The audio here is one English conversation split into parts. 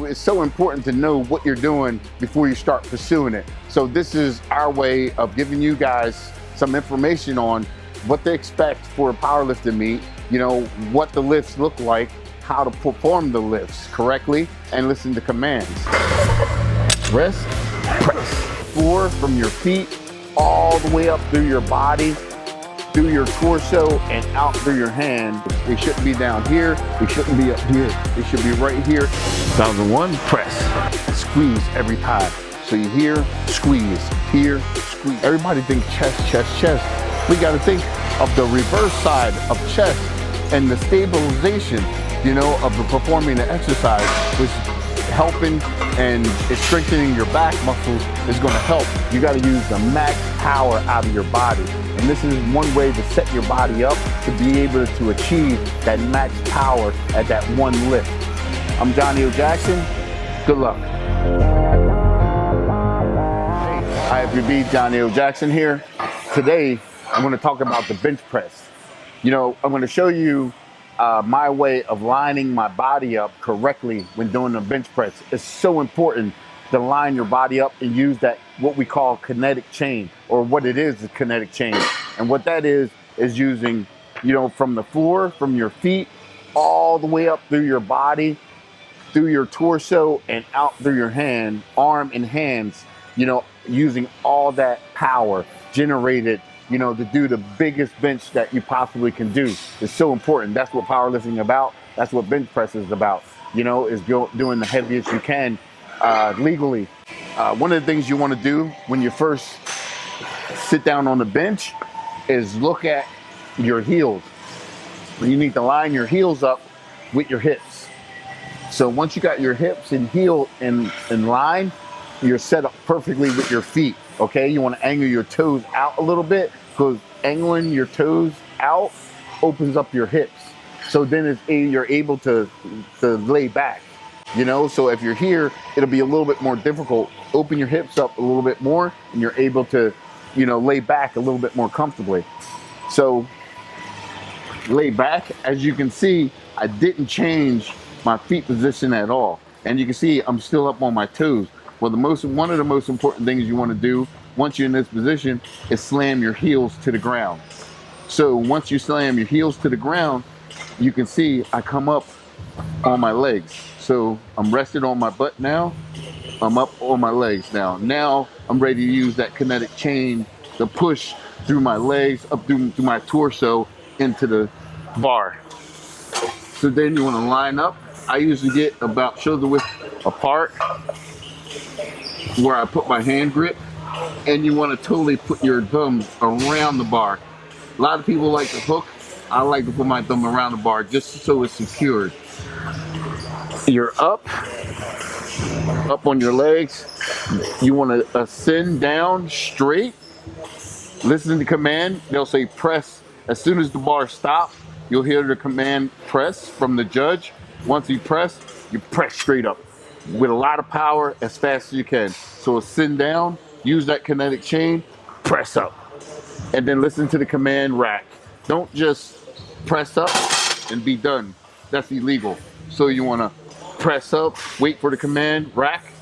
it's so important to know what you're doing before you start pursuing it. So this is our way of giving you guys some information on what to expect for a powerlifting meet, you know, what the lifts look like, how to perform the lifts correctly, and listen to commands. Rest, press. 4 from your feet all the way up through your body, through your torso, and out through your hand. They shouldn't be down here. They shouldn't be up here. They should be right here. 1001, press. Squeeze every time. So you hear, squeeze, here, squeeze. Everybody think chest, chest, chest. We gotta think of the reverse side of chest and the stabilization, you know, of the performing the exercise, which helping and it's strengthening your back muscles is going to help. You got to use the max power out of your body. And this is one way to set your body up to be able to achieve that max power at that one lift. I'm Johnnie Jackson. Good luck. Hi, everybody, Johnnie Jackson here. Today, I'm going to talk about the bench press. You know, I'm going to show you my way of lining my body up correctly when doing the bench press. It's so important to line your body up and use that, what we call kinetic chain, or what it is kinetic chain. And what that is using, you know, from the floor, from your feet, all the way up through your body, through your torso, and out through your hand, arm and hands, you know, using all that power generated, you know, to do the biggest bench that you possibly can do. It's so important. That's what powerlifting is about. That's what bench press is about, you know, is doing the heaviest you can legally. One of the things you want to do when you first sit down on the bench is look at your heels. You need to line your heels up with your hips. So once you got your hips and heel in line, you're set up perfectly with your feet. Okay, you want to angle your toes out a little bit, because angling your toes out opens up your hips. So then you're able to lay back, you know? So if you're here, it'll be a little bit more difficult. Open your hips up a little bit more and you're able to, you know, lay back a little bit more comfortably. So lay back, as you can see, I didn't change my feet position at all. And you can see I'm still up on my toes. Well, one of the most important things you want to do once you're in this position is slam your heels to the ground. So once you slam your heels to the ground, you can see I come up on my legs. So I'm rested on my butt now. I'm up on my legs now. Now I'm ready to use that kinetic chain to push through my legs, up through my torso into the bar. So then you want to line up. I usually get about shoulder width apart, where I put my hand grip, and you want to totally put your thumbs around the bar. A lot of people like to hook. I like to put my thumb around the bar just so it's secured. You're up on your legs. You want to ascend down straight. Listen to the command. They'll say press. As soon as the bar stops, you'll hear the command press from the judge. Once you press straight up with a lot of power as fast as you can. So ascend down, use that kinetic chain, press up. And then listen to the command rack. Don't just press up and be done. That's illegal. So you want to press up, wait for the command, rack,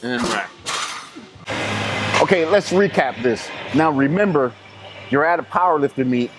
and rack. Okay, let's recap this. Now remember, you're at a powerlifting meet,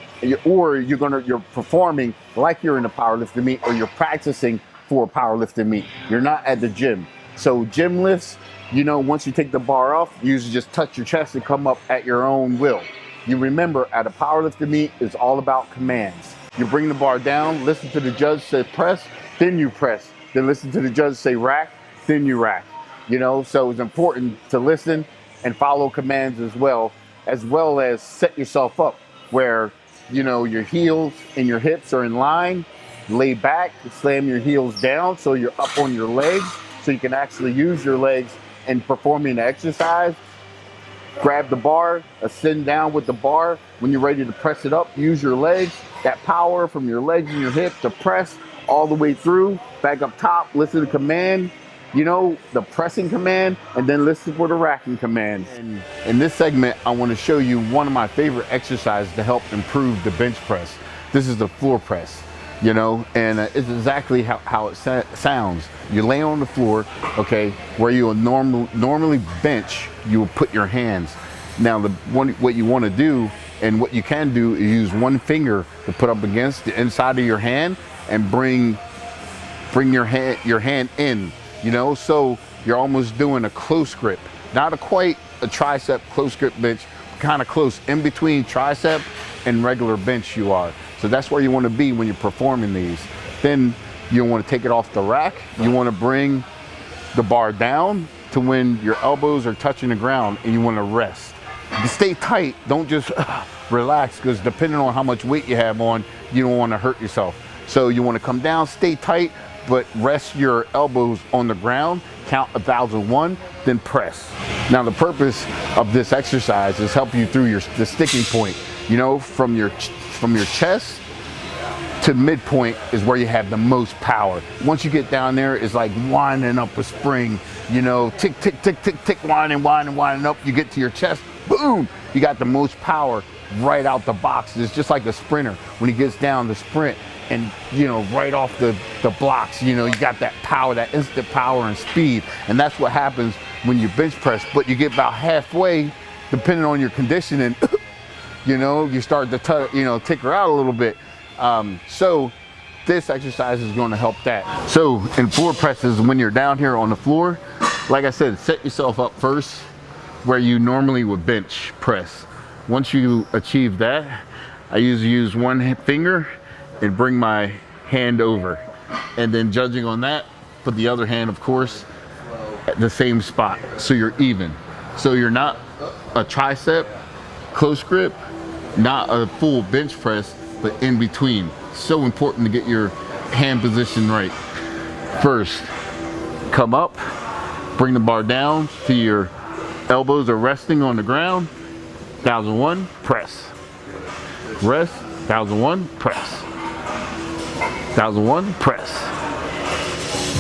or you're performing like you're in a powerlifting meet, or you're practicing for a powerlifting meet. You're not at the gym. So gym lifts, you know, once you take the bar off, you usually just touch your chest and come up at your own will. You remember, at a powerlifting meet, it's all about commands. You bring the bar down, listen to the judge say press, then you press. Then listen to the judge say rack, then you rack. You know, so it's important to listen and follow commands as well as set yourself up where, you know, your heels and your hips are in line. Lay back, slam your heels down so you're up on your legs, so you can actually use your legs in performing the exercise. Grab the bar, ascend down with the bar. When you're ready to press it up, use your legs, that power from your legs and your hips to press all the way through, back up top, listen to the command, you know, the pressing command, and then listen for the racking command. And in this segment, I want to show you one of my favorite exercises to help improve the bench press. This is the floor press. you know, and it's exactly how it sounds. You lay on the floor, okay, where you would normally bench, you will put your hands. Now, what you want to do, and what you can do, is use one finger to put up against the inside of your hand and bring your hand in, you know, so you're almost doing a close grip, not quite a tricep close grip bench, kind of close in between tricep and regular bench you are. So that's where you want to be when you're performing these. Then you want to take it off the rack. You want to bring the bar down to when your elbows are touching the ground, and you want to rest. You stay tight, don't just relax, because depending on how much weight you have on, you don't want to hurt yourself. So you want to come down, stay tight, but rest your elbows on the ground, count 1,001, then press. Now the purpose of this exercise is help you through the sticking point. You know, from your chest to midpoint is where you have the most power. Once you get down there, it's like winding up a spring, you know, tick, tick, tick, tick, tick, winding up. You get to your chest, boom, you got the most power right out the box. It's just like a sprinter when he gets down to sprint, and you know, right off the blocks, you know, you got that power, that instant power and speed. And that's what happens when you bench press. But you get about halfway, depending on your conditioning, you know, you start to ticker out a little bit. So this exercise is going to help that. So in floor presses, when you're down here on the floor, like I said, set yourself up first where you normally would bench press. Once you achieve that, I usually use one finger and bring my hand over, and then judging on that, put the other hand, of course, at the same spot, so you're even. So you're not a tricep close grip, not a full bench press, but in between. So important to get your hand position right. First, come up, bring the bar down to your elbows are resting on the ground. 1,001, press. Rest, 1,001, press. 1,001, press.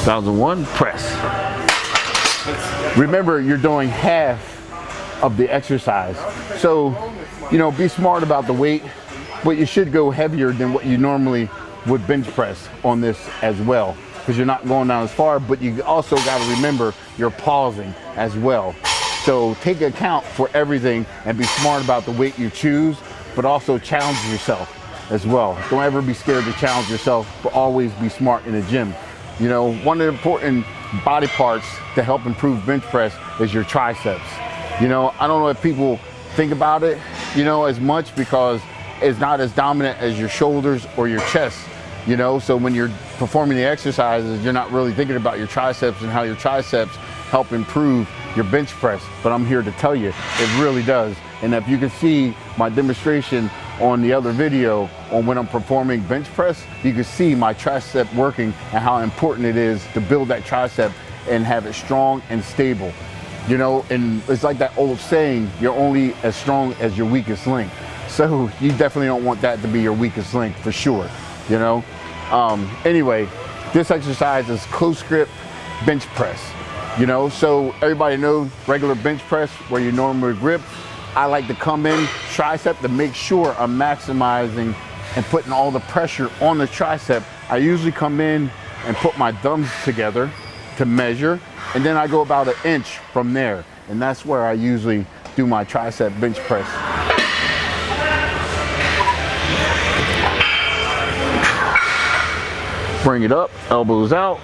1,001, press. Remember, you're doing half of the exercise. So, you know, be smart about the weight, but you should go heavier than what you normally would bench press on this as well, because you're not going down as far, but you also got to remember you're pausing as well. So take account for everything and be smart about the weight you choose, but also challenge yourself as well. Don't ever be scared to challenge yourself, but always be smart in the gym. You know, one of the important body parts to help improve bench press is your triceps. You know, I don't know if people think about it, you know, as much, because it's not as dominant as your shoulders or your chest, you know. So when you're performing the exercises, you're not really thinking about your triceps and how your triceps help improve your bench press. But I'm here to tell you, it really does. And if you can see my demonstration on the other video on when I'm performing bench press, you can see my tricep working and how important it is to build that tricep and have it strong and stable. You know, and it's like that old saying, you're only as strong as your weakest link. So you definitely don't want that to be your weakest link, for sure, you know. Anyway, this exercise is close grip bench press, you know. So everybody knows regular bench press where you normally grip. I like to come in tricep to make sure I'm maximizing and putting all the pressure on the tricep. I usually come in and put my thumbs together to measure, and then I go about an inch from there, and that's where I usually do my tricep bench press. Bring it up, elbows out,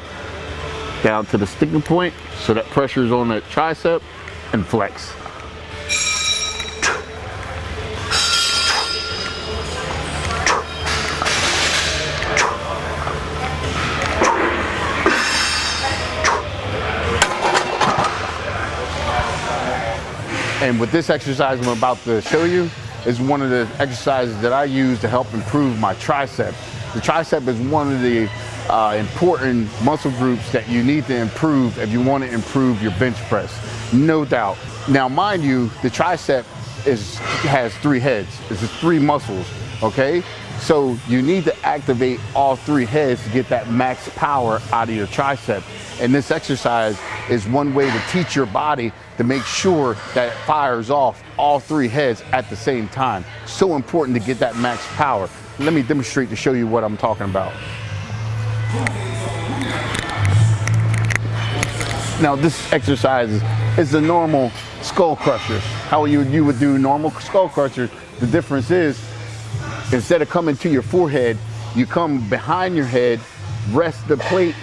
down to the sticking point, so that pressure is on that tricep, and flex. And with this exercise I'm about to show you is one of the exercises that I use to help improve my tricep. The tricep is one of the important muscle groups that you need to improve if you want to improve your bench press, no doubt. Now, mind you, the tricep has 3 heads. It's 3 muscles, okay? So you need to activate all 3 heads to get that max power out of your tricep. And this exercise is one way to teach your body to make sure that it fires off all 3 heads at the same time. So important to get that max power. let me demonstrate to show you what I'm talking about. Now this exercise is the normal skull crushers. How you would do normal skull crushers. The difference is, instead of coming to your forehead, you come behind your head, rest the plate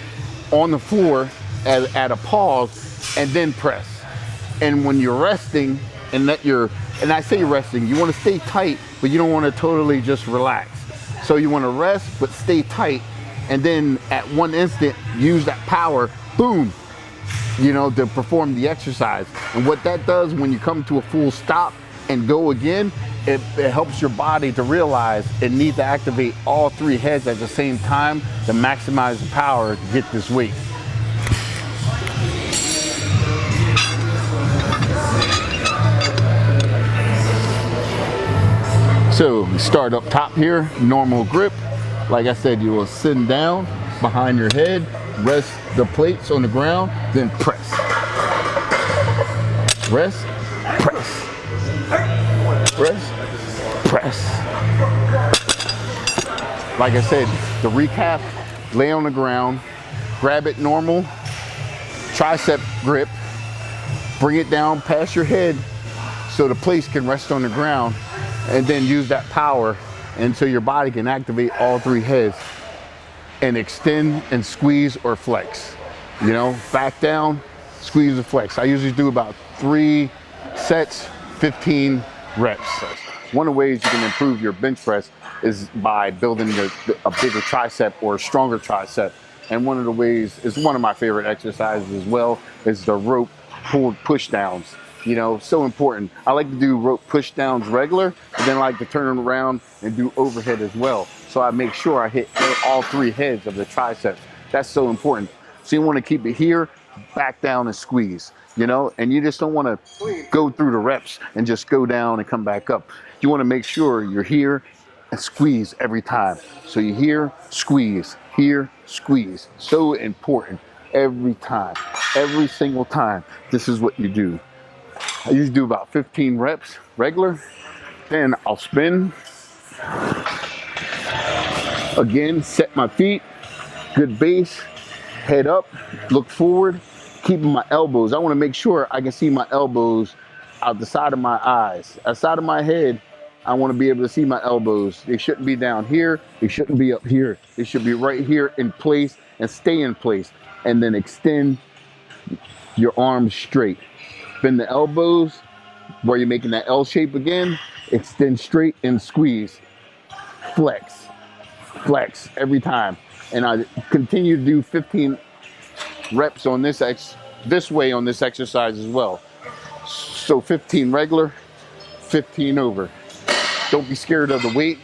on the floor at a pause, and then press. And when you're resting, and I say resting, you want to stay tight, but you don't want to totally just relax. So you want to rest, but stay tight, and then at one instant, use that power, boom, to perform the exercise. And what that does when you come to a full stop and go again, it helps your body to realize it needs to activate all three heads at the same time to maximize the power to get this weight. So we start up top here, normal grip. Like I said, you will sit down behind your head, rest the plates on the ground, then press. Rest, press. Rest, press. Like I said, the recap, lay on the ground, grab it normal, tricep grip, bring it down past your head so the plates can rest on the ground, and then use that power until your body can activate all three heads and extend and squeeze or flex. Back down, squeeze or flex. I usually do about 3 sets, 15 reps. One of the ways you can improve your bench press is by building a bigger tricep or a stronger tricep. And one of the ways, is one of my favorite exercises as well, is the rope pulled push downs. So important. I like to do rope push downs regular, but then I like to turn them around and do overhead as well. So I make sure I hit all three heads of the triceps. That's so important. So you want to keep it here, back down and squeeze, and you just don't want to go through the reps and just go down and come back up. You want to make sure you're here and squeeze every time. So you're here, squeeze, here, squeeze. So important every time, every single time. This is what you do. I usually do about 15 reps regular. Then I'll spin. Again, set my feet, good base, head up, look forward, keeping my elbows. I want to make sure I can see my elbows out the side of my eyes. Outside of my head, I want to be able to see my elbows. They shouldn't be down here. They shouldn't be up here. They should be right here in place and stay in place. And then extend your arms straight. Bend the elbows where you're making that L shape again. Extend straight and squeeze. Flex. Flex every time. And I continue to do 15 reps on this way on this exercise as well. So 15 regular, 15 over. Don't be scared of the weight,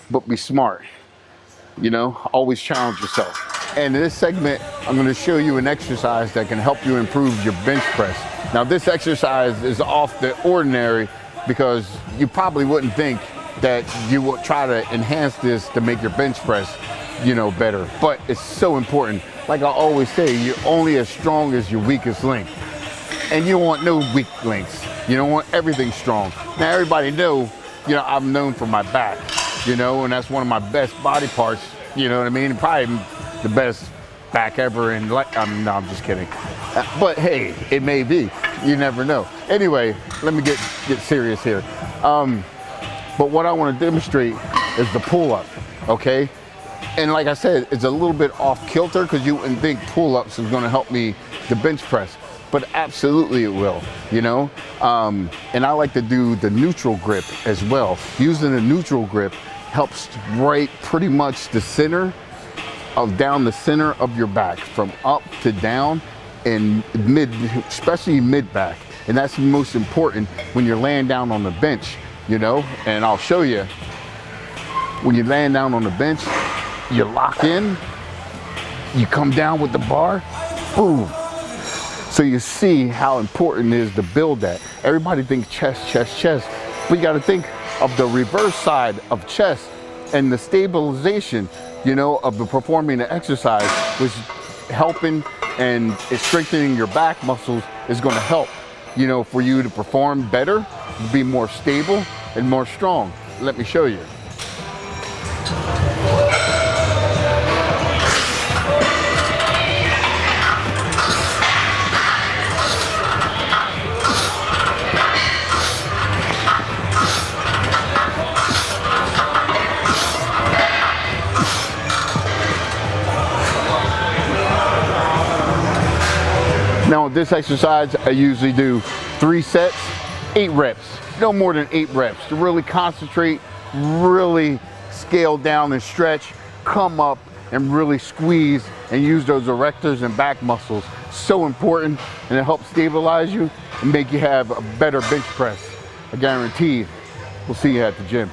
but be smart. Always challenge yourself. And in this segment, I'm going to show you an exercise that can help you improve your bench press. Now, this exercise is off the ordinary because you probably wouldn't think that you would try to enhance this to make your bench press, better. But it's so important. Like I always say, you're only as strong as your weakest link. And you don't want no weak links. You don't want everything strong. Now, everybody know, I'm known for my back, and that's one of my best body parts, you know what I mean? Probably the best back ever in, no, I'm just kidding. But hey, it may be, you never know. Anyway, let me get serious here. But what I want to demonstrate is the pull-up, okay? And like I said, it's a little bit off kilter because you wouldn't think pull-ups is going to help me the bench press, but absolutely it will, and I like to do the neutral grip as well. Using the neutral grip helps right pretty much the center down the center of your back, from up to down and especially mid back. And that's most important when you're laying down on the bench, and I'll show you. When you're laying down on the bench, you lock in, you come down with the bar, boom. So you see how important it is to build that. Everybody thinks chest, chest, chest, but you got to think of the reverse side of chest and the stabilization, of the performing the exercise, which helping and strengthening your back muscles is going to help, for you to perform better, be more stable and more strong. Let me show you. with this exercise, I usually do 3 sets, 8 reps, no more than 8 reps to really concentrate, really scale down and stretch, come up and really squeeze and use those erectors and back muscles. So important, and it helps stabilize you and make you have a better bench press. I guarantee we'll see you at the gym.